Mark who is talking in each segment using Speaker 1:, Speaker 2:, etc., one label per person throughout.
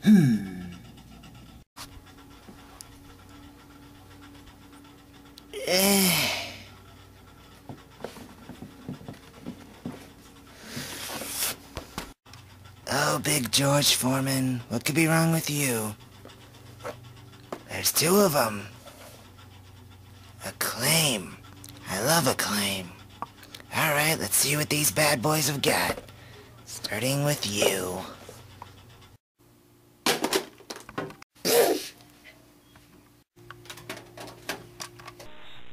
Speaker 1: Oh, big George Foreman, what could be wrong with you? There's two of them. Acclaim. I love Acclaim. Alright, let's see what these bad boys have got. Starting with you.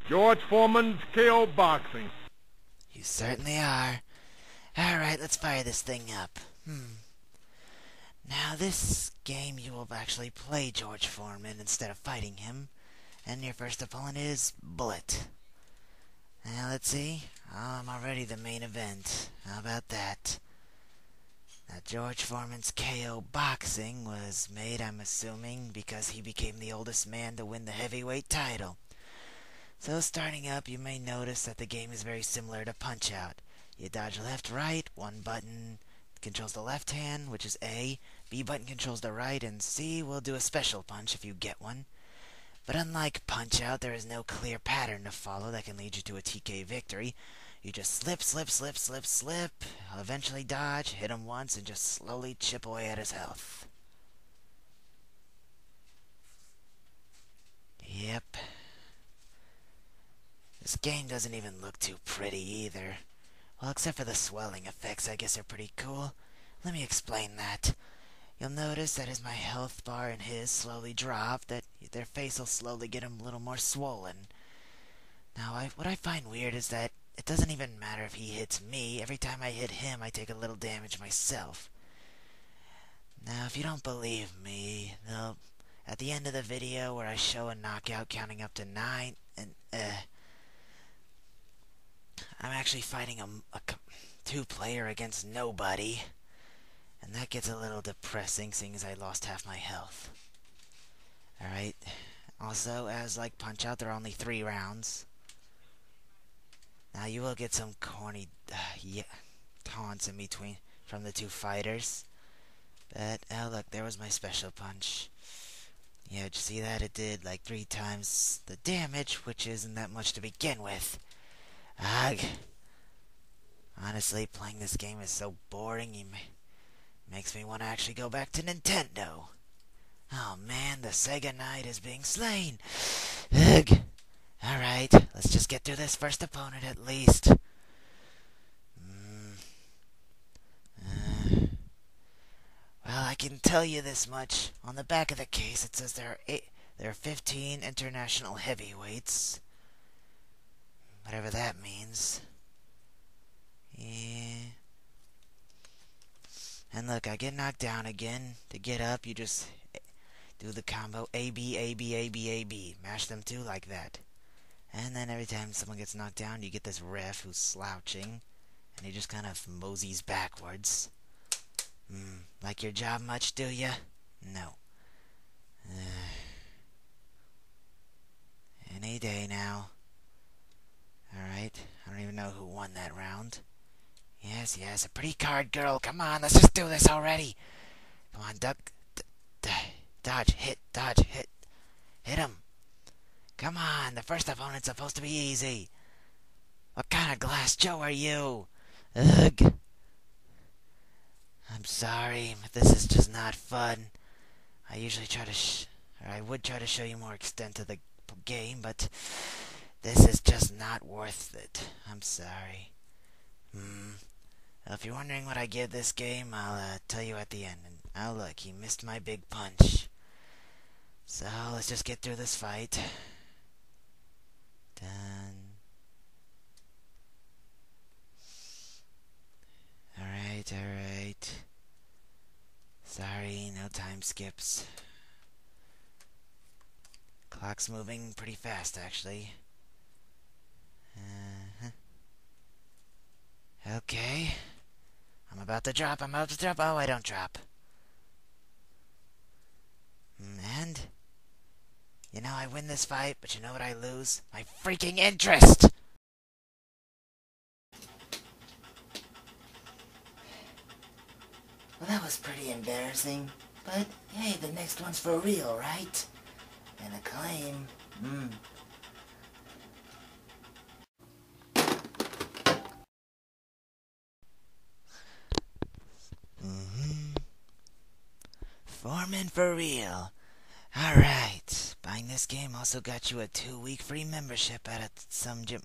Speaker 2: George Foreman's KO Boxing.
Speaker 1: You certainly are. Alright, let's fire this thing up. Now, this game you will actually play George Foreman instead of fighting him. And your first opponent is Bullet. Now, let's see. Oh, I'm already the main event. How about that? Now, George Foreman's KO Boxing was made, I'm assuming, because he became the oldest man to win the heavyweight title. So, starting up, you may notice that the game is very similar to Punch-Out. You dodge left, right, one button controls the left hand, which is A, B button controls the right, and C will do a special punch if you get one. But unlike Punch-Out, there is no clear pattern to follow that can lead you to a TK victory. You just slip, slip, slip, slip, slip, eventually dodge, hit him once, and just slowly chip away at his health. Yep. This game doesn't even look too pretty either. Well, except for the swelling effects, I guess they're pretty cool. Let me explain that. You'll notice that as my health bar and his slowly drop, that their face will slowly get a little more swollen. Now, what I find weird is that it doesn't even matter if he hits me. Every time I hit him, I take a little damage myself. Now, if you don't believe me, at the end of the video where I show a knockout counting up to 9, and I'm actually fighting a two-player against nobody. And that gets a little depressing, seeing as I lost half my health. Alright. Also, as like Punch-Out, there are only 3 rounds. Now, you will get some corny taunts in between from the two fighters. But, oh look, there was my special punch. Yeah, did you see that? It did like 3 times the damage, which isn't that much to begin with. Ugh. Honestly, playing this game is so boring, makes me want to actually go back to Nintendo. Oh man, the Sega Knight is being slain. Ugh. Alright, let's just get through this first opponent at least. Well, I can tell you this much. On the back of the case, it says there are 15 international heavyweights. Whatever that means. Yeah. And look, I get knocked down again. To get up, you just do the combo A, B, A, B, A, B, A, B. Mash them two like that. And then every time someone gets knocked down, you get this ref who's slouching. And he just kind of moseys backwards. Like your job much, do ya? No. Any day now. Alright, I don't even know who won that round. Yes, a pretty card girl. Come on, let's just do this already. Come on, duck. Dodge, hit, dodge, hit. Hit him. Come on, the first opponent's supposed to be easy. What kind of glass Joe are you? Ugh. I'm sorry, but this is just not fun. I usually try to I would try to show you more extent to the game, but this is just not worth it. I'm sorry. If you're wondering what I give this game, I'll tell you at the end. And oh look, he missed my big punch. So let's just get through this fight. Done. Alright. Sorry, no time skips. Clock's moving pretty fast, actually. Okay. I'm about to drop. Oh, I don't drop. And? You know, I win this fight, but you know what I lose? My freaking interest! Well, that was pretty embarrassing. But, hey, the next one's for real, right? And Acclaim, Foreman for real. Alright. Buying this game also got you a 2-week free membership at some gym.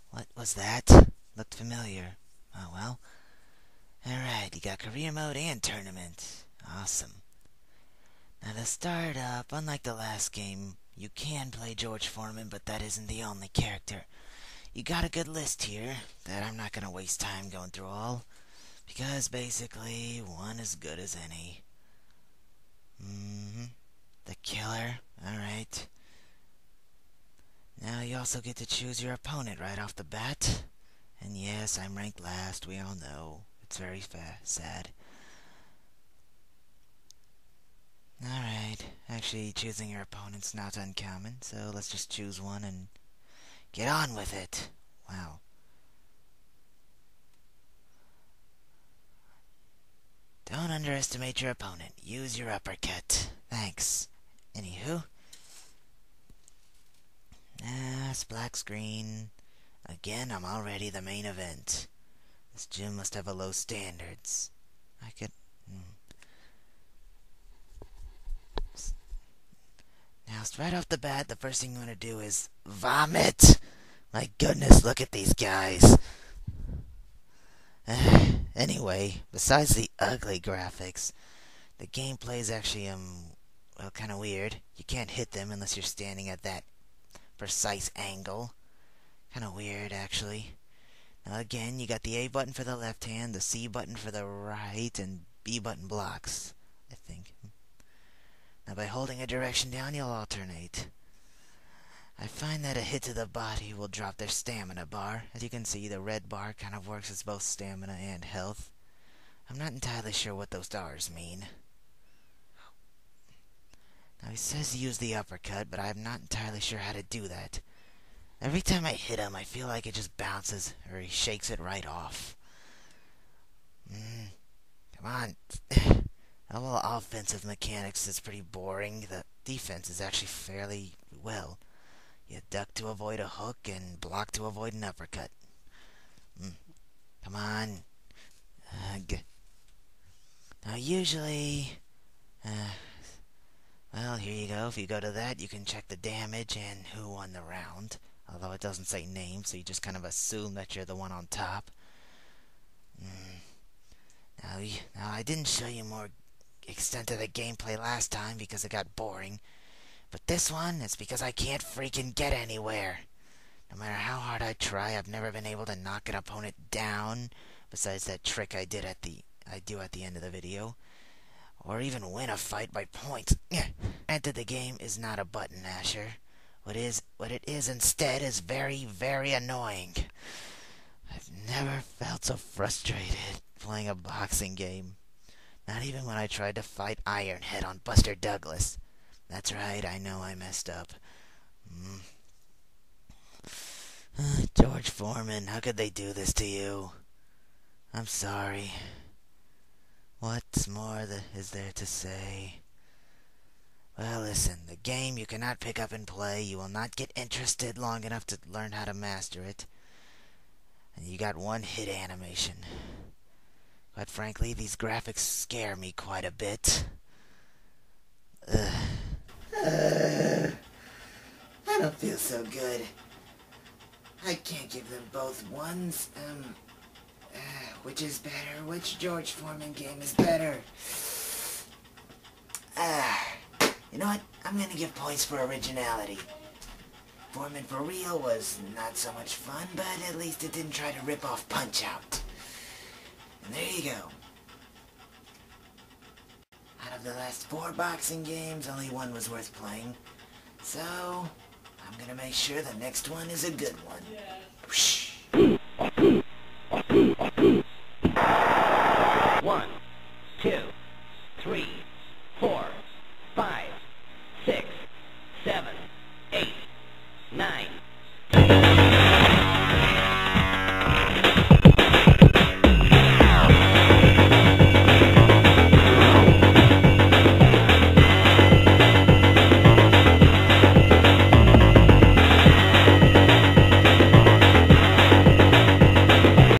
Speaker 1: What was that? Looked familiar. Oh well. Alright, you got career mode and tournament. Awesome. Now to start up, unlike the last game, you can play George Foreman, but that isn't the only character. You got a good list here that I'm not gonna waste time going through all, because basically one as good as any. The killer. Alright. Now you also get to choose your opponent right off the bat. And yes, I'm ranked last, we all know. It's very sad. Alright, actually choosing your opponent's not uncommon, so let's just choose one and get on with it. Wow. Don't underestimate your opponent. Use your uppercut. Thanks. Anywho. Black screen. Again, I'm already the main event. This gym must have a low standards. I could... Now, right off the bat, the first thing you want to do is vomit! My goodness, look at these guys. Anyway, besides the ugly graphics, the gameplay is actually, well, kind of weird. You can't hit them unless you're standing at that precise angle. Kind of weird, actually. Now, again, you got the A button for the left hand, the C button for the right, and B button blocks, I think. Now, by holding a direction down, you'll alternate. I find that a hit to the body will drop their stamina bar. As you can see, the red bar kind of works as both stamina and health. I'm not entirely sure what those stars mean. Now, he says to use the uppercut, but I'm not entirely sure how to do that. Every time I hit him, I feel like it just bounces, or he shakes it right off. Come on. The whole offensive mechanics is pretty boring. The defense is actually fairly well. You duck to avoid a hook and block to avoid an uppercut. Come on. Now usually... well, here you go. If you go to that, you can check the damage and who won the round. Although it doesn't say name, so you just kind of assume that you're the one on top. Now, I didn't show you more extent of the gameplay last time because it got boring. But this one, it's because I can't freaking get anywhere. No matter how hard I try, I've never been able to knock an opponent down, besides that trick I do at the end of the video, or even win a fight by points. Granted, the game is not a button masher. What it is instead is very, very annoying. I've never felt so frustrated playing a boxing game. Not even when I tried to fight Ironhead on Buster Douglas. That's right, I know I messed up. George Foreman, how could they do this to you? I'm sorry. What more is there to say? Well, listen, the game you cannot pick up and play. You will not get interested long enough to learn how to master it. And you got one hit animation. Quite frankly, these graphics scare me quite a bit. I don't feel so good. I can't give them both ones. Which is better? Which George Foreman game is better? You know what? I'm gonna give points for originality. Foreman for Real was not so much fun, but at least it didn't try to rip off Punch-Out. And there you go. Out of the last 4 boxing games, only one was worth playing. So, I'm gonna make sure the next one is a good one.